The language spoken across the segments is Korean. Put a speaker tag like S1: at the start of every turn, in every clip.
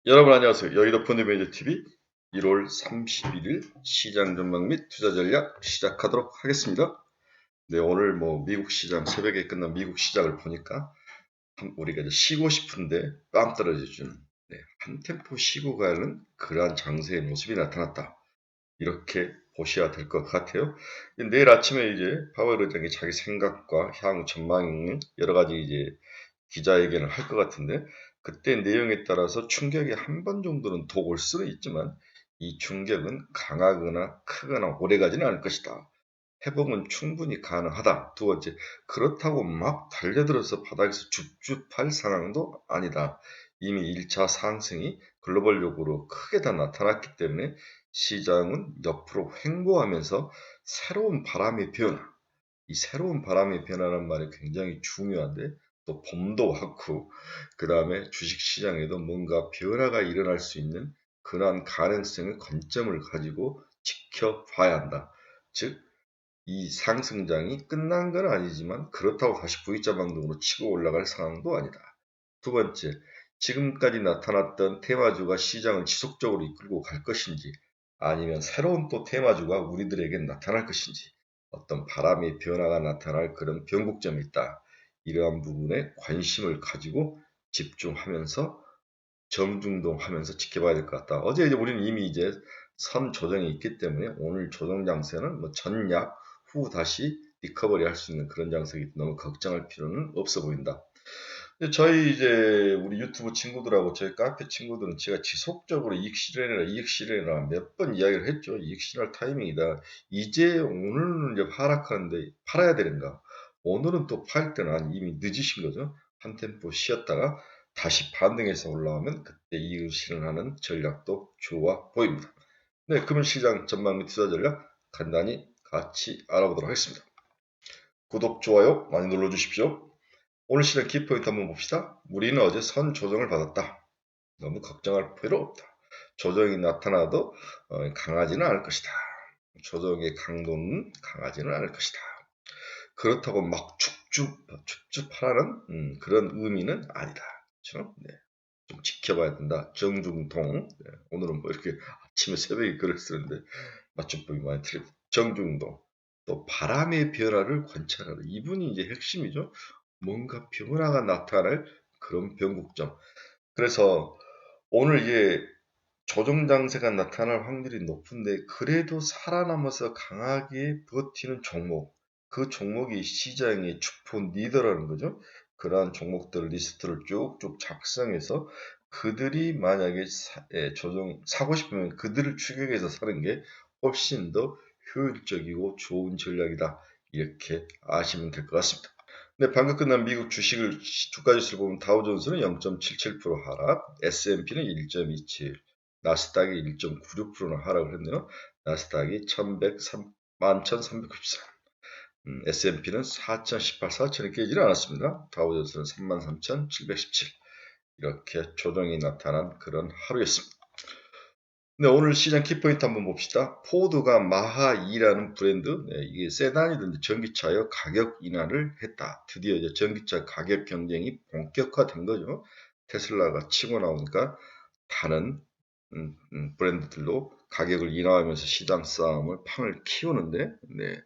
S1: 여러분 안녕하세요. 여의도 펀드매니저 TV 1월 31일 시장 전망 및 투자 전략 시작하도록 하겠습니다. 네, 오늘 미국 시장 새벽에 끝난 미국 시장을 보니까 우리가 이제 쉬고 싶은데 뺨 떨어져주는 한 템포 쉬고 가는 그러한 장세의 모습이 나타났다. 이렇게 보셔야 될 것 같아요. 내일 아침에 이제 파월 의장이 자기 생각과 향후 전망 여러 가지 이제 기자회견을 할 것 같은데 그때 내용에 따라서 충격이 한 번 정도는 더 올 수는 있지만 이 충격은 강하거나 크거나 오래가지는 않을 것이다. 회복은 충분히 가능하다. 두 번째, 그렇다고 막 달려들어서 바닥에서 줍줍할 상황도 아니다. 이미 1차 상승이 글로벌적으로 크게 다 나타났기 때문에 시장은 옆으로 횡보하면서 새로운 바람의 변화, 이 새로운 바람의 변화란 말이 굉장히 중요한데 또 봄도 왔고 그 다음에 주식시장에도 뭔가 변화가 일어날 수 있는 그러한 가능성의 관점을 가지고 지켜봐야 한다. 즉, 이 상승장이 끝난 건 아니지만 그렇다고 다시 V자 방등으로 치고 올라갈 상황도 아니다. 두 번째, 지금까지 나타났던 테마주가 시장을 지속적으로 이끌고 갈 것인지 아니면 새로운 또 테마주가 우리들에게 나타날 것인지 어떤 바람의 변화가 나타날 그런 변곡점이 있다. 이러한 부분에 관심을 가지고 집중하면서 정중동하면서 지켜봐야 될 것 같다. 어제 이제 우리는 이미 이제 선 조정이 있기 때문에 오늘 조정 장세는 전약 후 다시 리커버리 할 수 있는 그런 장세이기 때문에 너무 걱정할 필요는 없어 보인다. 저희 이제 우리 유튜브 친구들하고 저희 카페 친구들은 제가 지속적으로 이익 실현이라 몇 번 이야기를 했죠. 이익 실현할 타이밍이다. 이제 오늘은 이제 하락하는데 팔아야 되는가? 오늘은 또 팔 때는 이미 늦으신 거죠. 한 템포 쉬었다가 다시 반등해서 올라오면 그때 이익을 실현하는 전략도 좋아 보입니다. 네, 금융시장 전망 및 투자 전략 간단히 같이 알아보도록 하겠습니다. 구독, 좋아요 많이 눌러주십시오. 오늘 시장 키포인트 한번 봅시다. 우리는 어제 선 조정을 받았다. 너무 걱정할 필요 없다. 조정이 나타나도 강하지는 않을 것이다. 조정의 강도는 강하지는 않을 것이다. 그렇다고 막 축축하라는 그런 의미는 아니다. 그렇죠? 네. 좀 지켜봐야 된다. 정중동. 네. 오늘은 이렇게 아침에 새벽에 글을 쓰는데 맞춤법이 많이 틀립니다. 정중동. 또 바람의 변화를 관찰하라. 이분이 이제 핵심이죠. 뭔가 변화가 나타날 그런 변곡점. 그래서 오늘 이제 조정장세가 나타날 확률이 높은데 그래도 살아남아서 강하게 버티는 종목, 그 종목이 시장의 주포 리더라는 거죠. 그러한 종목들 리스트를 쭉쭉 작성해서 그들이 만약에 조정 사고 싶으면 그들을 추격해서 사는 게 훨씬 더 효율적이고 좋은 전략이다. 이렇게 아시면 될 것 같습니다. 네, 방금 끝난 미국 주가 지수를 보면 다우존스는 0.77% 하락, S&P는 1.27, 나스닥이 1.96%나 하락을 했네요. 나스닥이 11,394, S&P는 4,018, 4,000이 깨지는 않았습니다. 다우존스는 33,717 이렇게 조정이 나타난 그런 하루였습니다. 네, 오늘 시장 키포인트 한번 봅시다. 포드가 마하2라는 브랜드, 이게 세단이든지 전기차요 가격 인하를 했다. 드디어 이제 전기차 가격 경쟁이 본격화된 거죠. 테슬라가 치고 나오니까 다른 브랜드들로 가격을 인하하면서 시장 싸움을 판을 키우는데, 네.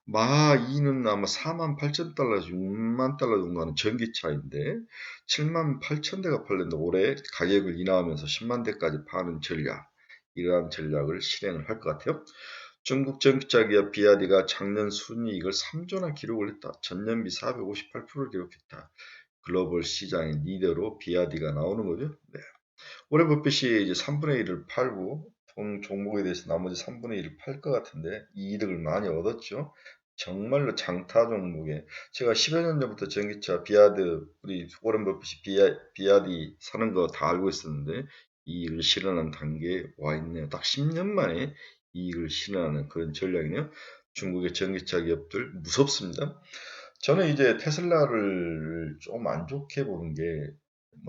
S1: 마하2는 아마 48,000달러에서 6만 달러 정도 하는 전기차인데 78,000대가 팔렸는데 올해 가격을 인하하면서 10만 대까지 파는 전략. 이러한 전략을 실행을 할 것 같아요. 중국 전기차 기업 비아디가 작년 순이익을 3조나 기록을 했다. 전년비 458%를 기록했다. 글로벌 시장의 리더로 비아디가 나오는 거죠. 네. 올해 버핏이 이제 3분의 1을 팔고 종목에 대해서 나머지 3분의 1을 팔 것 같은데 이 이득을 많이 얻었죠. 정말로 장타 종목에 제가 10여 년 전부터 전기차 비아드 우리 워런 버핏이 비아디 사는 거 다 알고 있었는데 이익을 실현한 단계에 와 있네요. 딱 10년 만에 이익을 실현하는 그런 전략이네요. 중국의 전기차 기업들 무섭습니다. 저는 이제 테슬라를 좀 안 좋게 보는 게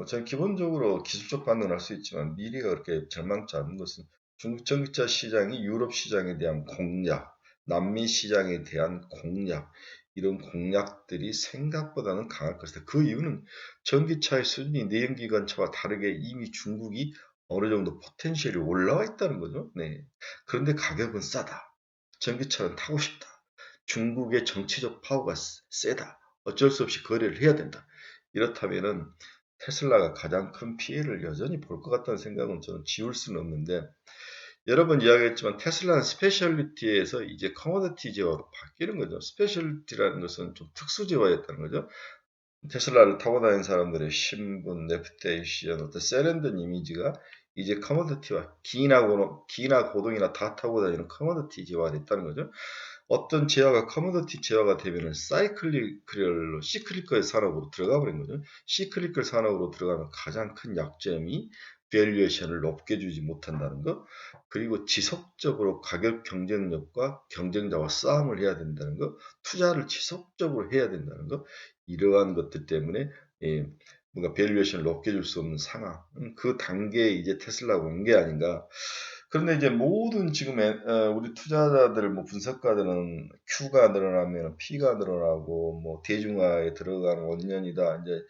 S1: 저는 기본적으로 기술적 반응을 할 수 있지만 미래가 그렇게 절망치 않은 것은 중국 전기차 시장이 유럽 시장에 대한 공략, 남미 시장에 대한 공략, 이런 공략들이 생각보다는 강할 것이다. 그 이유는 전기차의 수준이 내연기관차와 다르게 이미 중국이 어느 정도 포텐셜이 올라와 있다는 거죠. 네. 그런데 가격은 싸다. 전기차는 타고 싶다. 중국의 정치적 파워가 세다. 어쩔 수 없이 거래를 해야 된다. 이렇다면은 테슬라가 가장 큰 피해를 여전히 볼 것 같다는 생각은 저는 지울 수는 없는데, 여러 번 이야기했지만 테슬라는 스페셜리티에서 이제 커머디티 제어로 바뀌는 거죠. 스페셜리티라는 것은 좀 특수 제어였다는 거죠. 테슬라를 타고 다니는 사람들의 신분, 레퓨테이션, 어떤 세련된 이미지가 이제 커머디티와 기나 고동이나 다 타고 다니는 커머디티 제어가 됐다는 거죠. 어떤 제어가 커머디티 제어가 되면은 시클리컬 산업으로 들어가 버린 거죠. 시클리컬 산업으로 들어가면 가장 큰 약점이 밸류에이션을 높게 주지 못한다는 것, 그리고 지속적으로 가격 경쟁력과 경쟁자와 싸움을 해야 된다는 것, 투자를 지속적으로 해야 된다는 것, 이러한 것들 때문에 뭔가 밸류에이션을 높게 줄 수 없는 상황, 그 단계에 이제 테슬라가 온 게 아닌가. 그런데 이제 모든 지금 우리 투자자들, 뭐 분석가들은 Q가 늘어나면 P가 늘어나고 뭐 대중화에 들어가는 원년이다. 이제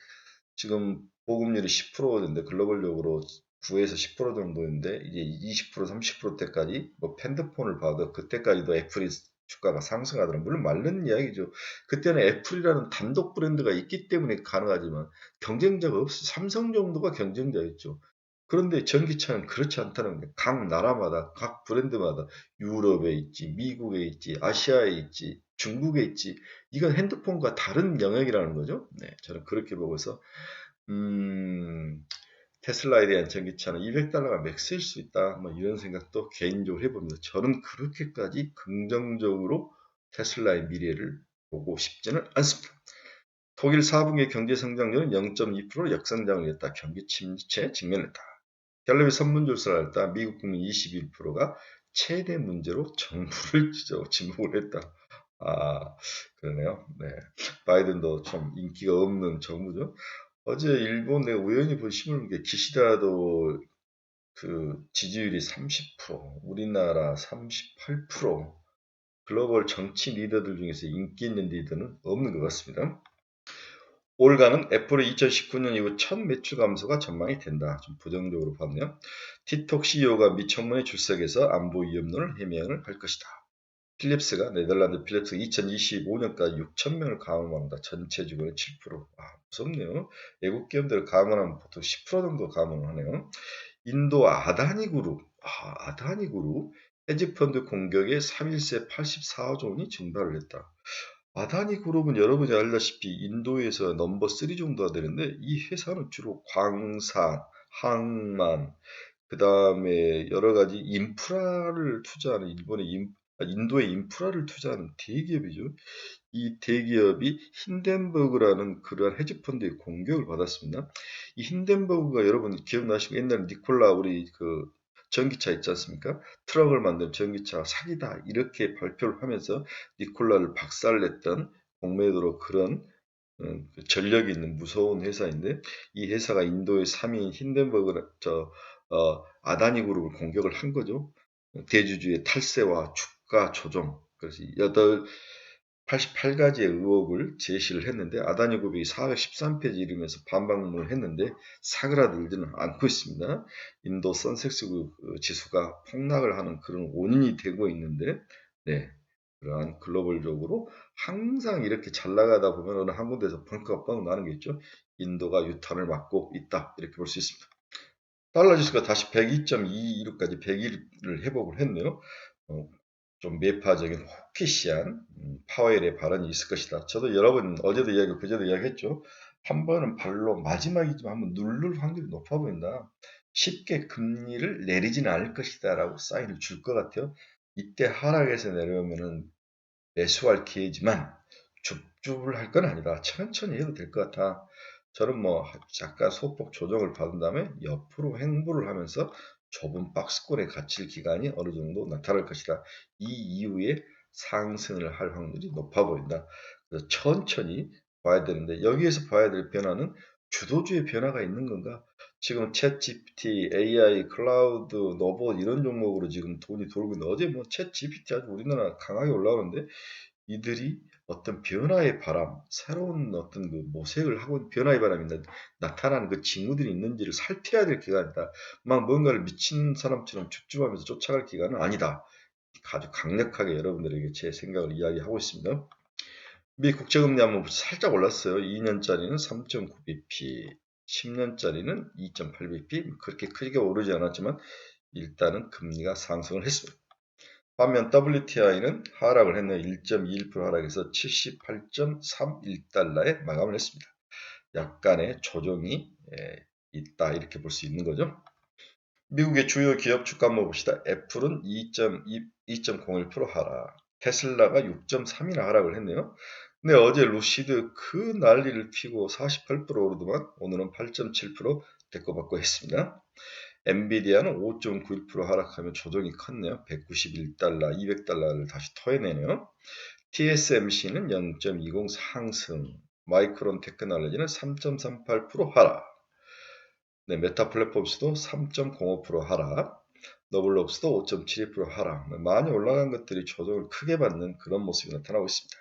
S1: 지금 보급률이 10%인데 글로벌적으로 9에서 10% 정도인데 이제 20% 30%대까지 뭐 팬드폰을 봐도 그때까지도 애플이 주가가 상승하더라. 물론 맞는 이야기죠. 그때는 애플이라는 단독 브랜드가 있기 때문에 가능하지만 경쟁자가 없어. 삼성 정도가 경쟁자였죠. 그런데 전기차는 그렇지 않다는 거예요. 각 나라마다, 각 브랜드마다 유럽에 있지, 미국에 있지, 아시아에 있지, 중국에 있지. 이건 핸드폰과 다른 영역이라는 거죠. 네, 저는 그렇게 보고서 테슬라에 대한 전기차는 $200가 맥스일 수 있다. 뭐 이런 생각도 개인적으로 해봅니다. 저는 그렇게까지 긍정적으로 테슬라의 미래를 보고 싶지는 않습니다. 독일 4분기 경제 성장률은 0.2% 역성장을 했다. 경기 침체에 직면했다. 갤럽이 선문조사를 할 때 미국 국민 21%가 최대 문제로 정부를 지목을 했다. 아, 그러네요. 네. 바이든도 좀 인기가 없는 정부죠. 어제 일본 내가 우연히 본 신문 게 기시다도 그 지지율이 30%, 우리나라 38%, 글로벌 정치 리더들 중에서 인기 있는 리더는 없는 것 같습니다. 올가는 애플의 2019년 이후 첫 매출 감소가 전망이 된다. 좀 부정적으로 봤네요. 티톡 CEO가 미 청문회 출석해서 안보 위험론을 해명을 할 것이다. 필립스가 네덜란드 필립스가 2025년까지 6,000명을 감원한다. 전체 직원의 7%. 무섭네요. 외국 기업들 감원하면 보통 10% 정도 감원을 하네요. 인도 아다니 그룹, 헤지펀드 공격에 3일새 84조 원이 증발을 했다. 아다니 그룹은 여러분이 알다시피 인도에서 넘버 3 정도가 되는데 이 회사는 주로 광산, 항만, 그 다음에 여러 가지 인프라를 투자하는 인도의 인프라를 투자하는 대기업이죠. 이 대기업이 힌덴버그라는 그러한 헤지펀드의 공격을 받았습니다. 이 힌덴버그가 여러분 기억나시고 옛날에 니콜라 우리 그 전기차 있지 않습니까? 트럭을 만든 전기차 사기다 이렇게 발표를 하면서 니콜라를 박살냈던 공매도로 그런 전력이 있는 무서운 회사인데 이 회사가 인도의 3인 힌덴버그 아다니 그룹을 공격을 한 거죠. 대주주의 탈세와 주가 조정. 그래서 88가지의 의혹을 제시를 했는데 아다니 그룹이 413페이지 이르면서 반박문을 했는데 사그라들지는 않고 있습니다. 인도 선섹스 지수가 폭락을 하는 그런 원인이 되고 있는데 네. 그러한 글로벌적으로 항상 이렇게 잘 나가다 보면 어느 한 군데서 펑크가 나는 게 있죠. 인도가 유턴을 맞고 있다. 이렇게 볼 수 있습니다. 달러 지수가 다시 102.21까지 100일을 회복을 했네요. 좀 매파적인 호키시한 파웰의 발언이 있을 것이다. 저도 여러 번 어제도 이야기, 그제도 이야기했죠. 한 번은 발로 마지막이지만 한번 누를 확률이 높아 보인다. 쉽게 금리를 내리지는 않을 것이다 라고 사인을 줄 것 같아요. 이때 하락에서 내려오면은 매수할 기회지만 줍줍을 할 건 아니다. 천천히 해도 될 것 같아. 저는 뭐 잠깐 소폭 조정을 받은 다음에 옆으로 횡보를 하면서 좁은 박스권에 갇힐 기간이 어느 정도 나타날 것이다. 이 이후에 상승을 할 확률이 높아 보인다. 그래서 천천히 봐야 되는데 여기에서 봐야 될 변화는 주도주의 변화가 있는 건가? 지금 챗GPT, AI, 클라우드, 로봇 이런 종목으로 지금 돈이 돌고 있는데 어제 뭐 챗GPT 아주 우리나라 강하게 올라오는데 이들이 어떤 변화의 바람, 새로운 어떤 그 모색을 하고 변화의 바람이 나타나는 그 징후들이 있는지를 살펴야 될 기간이다. 막 뭔가를 미친 사람처럼 줍줍하면서 쫓아갈 기간은 아니다. 아주 강력하게 여러분들에게 제 생각을 이야기하고 있습니다. 미 국채금리 한번 살짝 올랐어요. 2년짜리는 3.9bp, 10년짜리는 2.8bp, 그렇게 크게 오르지 않았지만 일단은 금리가 상승을 했습니다. 반면 WTI는 하락을 했네요. 1.21% 하락해서 78.31달러에 마감을 했습니다. 약간의 조정이 있다 이렇게 볼 수 있는 거죠. 미국의 주요 기업 주가 한번 봅시다. 애플은 2.01% 하락, 테슬라가 6.3이나 하락을 했네요. 근데 어제 루시드 그 난리를 피고 48% 오르더만 오늘은 8.7% 대꼬받고 했습니다. 엔비디아는 5.91% 하락하며 조정이 컸네요. 191달러, 200달러를 다시 토해내네요. TSMC는 0.20 상승, 마이크론 테크놀로지는 3.38% 하락, 네, 메타 플랫폼스도 3.05% 하락, 너블록스도 5.72% 하락, 많이 올라간 것들이 조정을 크게 받는 그런 모습이 나타나고 있습니다.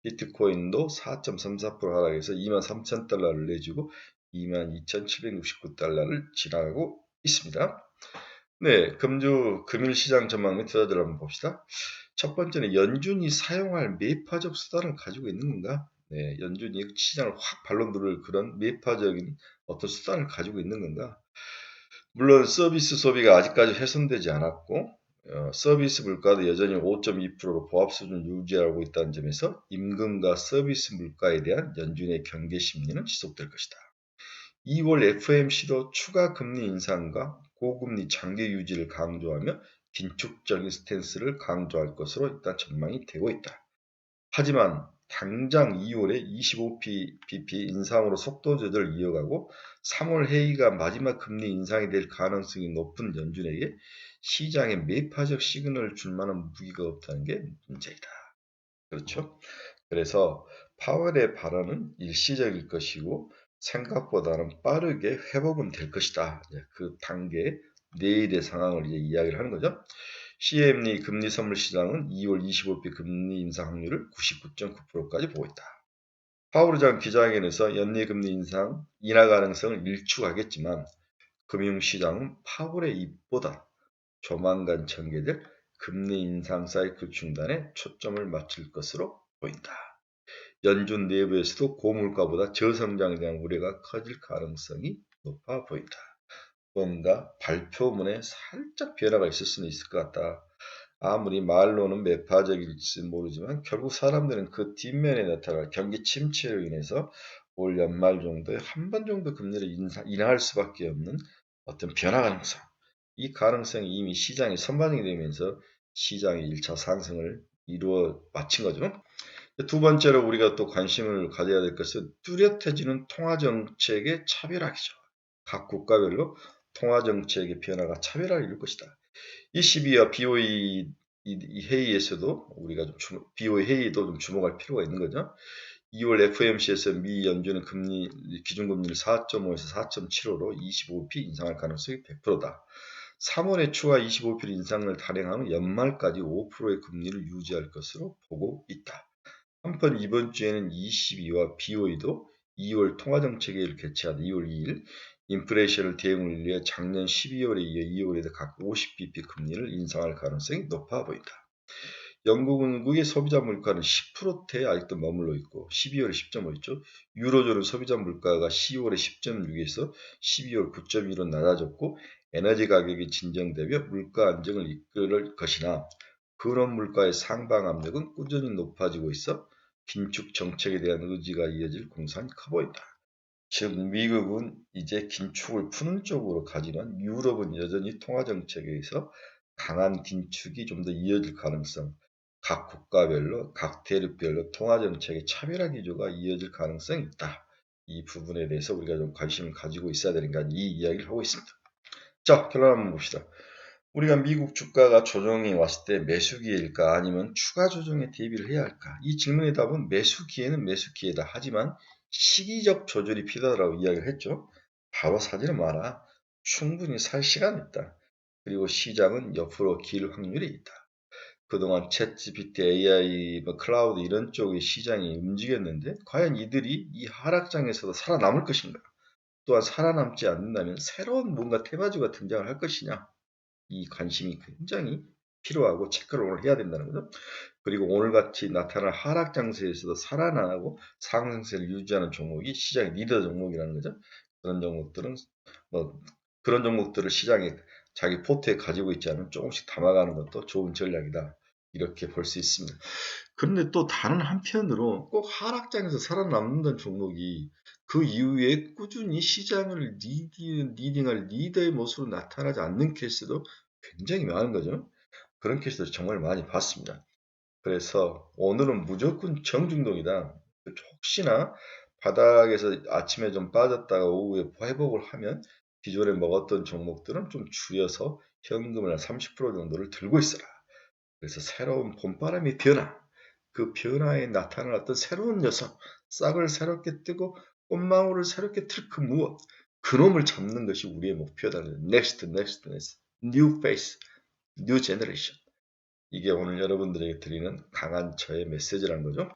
S1: 비트코인도 4.34% 하락해서 23,000달러를 내주고 22,769달러를 지나가고 있습니다. 네, 금일 시장 전망 및 투자들 한번 봅시다. 첫 번째는 연준이 사용할 매파적 수단을 가지고 있는 건가? 네, 연준이 시장을 확 발로 누를 그런 매파적인 어떤 수단을 가지고 있는 건가? 물론 서비스 소비가 아직까지 훼손되지 않았고 서비스 물가도 여전히 5.2%로 보합 수준을 유지하고 있다는 점에서 임금과 서비스 물가에 대한 연준의 경계 심리는 지속될 것이다. 2월 FOMC도 추가 금리 인상과 고금리 장기 유지를 강조하며 긴축적인 스탠스를 강조할 것으로 일단 전망이 되고 있다. 하지만 당장 2월에 25bp 인상으로 속도 조절을 이어가고 3월 회의가 마지막 금리 인상이 될 가능성이 높은 연준에게 시장에 매파적 시그널을 줄 만한 무기가 없다는 게 문제이다. 그렇죠? 그래서 파월의 발언은 일시적일 것이고 생각보다는 빠르게 회복은 될 것이다. 그 단계 내일의 상황을 이제 이야기를 하는 거죠. CME 금리 선물 시장은 2월 25일 금리 인상 확률을 99.9%까지 보고 있다. 파월 의장 기자회견에서 연내 금리 인하 가능성을 일축하겠지만 금융시장은 파월의 입보다 조만간 전개될 금리 인상 사이클 중단에 초점을 맞출 것으로 보인다. 연준 내부에서도 고물가보다 저성장에 대한 우려가 커질 가능성이 높아 보인다. 뭔가 발표문에 살짝 변화가 있을 수는 있을 것 같다. 아무리 말로는 매파적일지 모르지만 결국 사람들은 그 뒷면에 나타날 경기 침체로 인해서 올 연말 정도에 한 번 정도 금리를 인하할 수밖에 없는 어떤 변화 가능성. 이 가능성이 이미 시장에 선반영이 되면서 시장의 1차 상승을 이루어 마친 거죠. 두 번째로 우리가 또 관심을 가져야 될 것은 뚜렷해지는 통화정책의 차별화기죠. 각 국가별로 통화정책의 변화가 차별화를 이룰 것이다. 이 12와 BOE 이 회의에서도 우리가 BOE 회의도 좀 주목할 필요가 있는 거죠. 2월 FOMC에서 미 연준은 기준금리를 4.5에서 4.75로 25p 인상할 가능성이 100%다. 3월에 추가 25p 인상을 단행하는 연말까지 5%의 금리를 유지할 것으로 보고 있다. 한편 이번 주에는 22와 BOE도 2월 통화정책회의를 개최하다 2월 2일 인플레이션을 대응을 위해 작년 12월에 이어 2월에도 각 50bp 금리를 인상할 가능성이 높아 보인다. 영국의 소비자 물가는 10%대에 아직도 머물러 있고 12월에 10.5였죠. 유로존은 소비자 물가가 10월에 10.6에서 12월 9.1로 낮아졌고 에너지 가격이 진정되며 물가 안정을 이끌 것이나 근원 물가의 상방 압력은 꾸준히 높아지고 있어 긴축 정책에 대한 의지가 이어질 공산이 커 보인다. 즉 미국은 이제 긴축을 푸는 쪽으로 가지만 유럽은 여전히 통화정책에 의해서 강한 긴축이 좀 더 이어질 가능성, 각 국가별로 각 대륙별로 통화정책의 차별화 기조가 이어질 가능성이 있다. 이 부분에 대해서 우리가 좀 관심을 가지고 있어야 되는가 이 이야기를 하고 있습니다. 자, 결론 한번 봅시다. 우리가 미국 주가가 조정이 왔을 때 매수기일까 아니면 추가 조정에 대비를 해야 할까? 이 질문의 답은 매수기에는 매수기에다. 하지만 시기적 조절이 필요하다고 이야기를 했죠. 바로 사지는 마라. 충분히 살 시간이 있다. 그리고 시장은 옆으로 길 확률이 있다. 그동안 챗GPT, AI, 뭐 클라우드 이런 쪽의 시장이 움직였는데 과연 이들이 이 하락장에서도 살아남을 것인가? 또한 살아남지 않는다면 새로운 뭔가 테마주가 등장을 할 것이냐? 이 관심이 굉장히 필요하고 체크를 오늘 해야 된다는 거죠. 그리고 오늘같이 나타날 하락 장세에서도 살아나고 상승세를 유지하는 종목이 시장의 리더 종목이라는 거죠. 그런 종목들은 뭐 그런 종목들을 시장에 자기 포트에 가지고 있지 않으면 조금씩 담아가는 것도 좋은 전략이다. 이렇게 볼 수 있습니다. 그런데 또 다른 한편으로 꼭 하락장에서 살아남는 종목이 그 이후에 꾸준히 시장을 리딩할 리더의 모습으로 나타나지 않는 케이스도 굉장히 많은 거죠. 그런 케이스를 정말 많이 봤습니다. 그래서 오늘은 무조건 정중동이다. 혹시나 바닥에서 아침에 좀 빠졌다가 오후에 회복을 하면 기존에 먹었던 종목들은 좀 줄여서 현금을 한 30% 정도를 들고 있어라. 그래서 새로운 봄바람의 변화, 그 변화에 나타날 어떤 새로운 녀석, 싹을 새롭게 뜨고 꽃망울을 새롭게 틀크 무엇, 그놈을 잡는 것이 우리의 목표다. Next, next, next. New face, new generation. 이게 오늘 여러분들에게 드리는 강한 저의 메시지라는 거죠.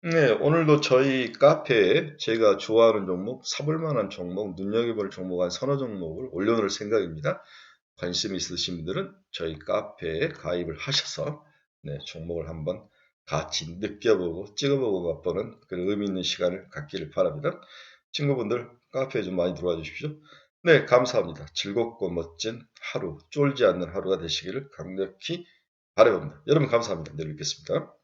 S1: 네, 오늘도 저희 카페에 제가 좋아하는 종목, 사볼 만한 종목, 눈여겨볼 종목 한 서너 종목을 올려놓을 생각입니다. 관심 있으신 분들은 저희 카페에 가입을 하셔서 네, 종목을 한번 같이 느껴보고 찍어보고 맛보는 그런 의미 있는 시간을 갖기를 바랍니다. 친구분들 카페에 좀 많이 들어와 주십시오. 네, 감사합니다. 즐겁고 멋진 하루, 쫄지 않는 하루가 되시기를 강력히 바라봅니다. 여러분 감사합니다. 내일 뵙겠습니다.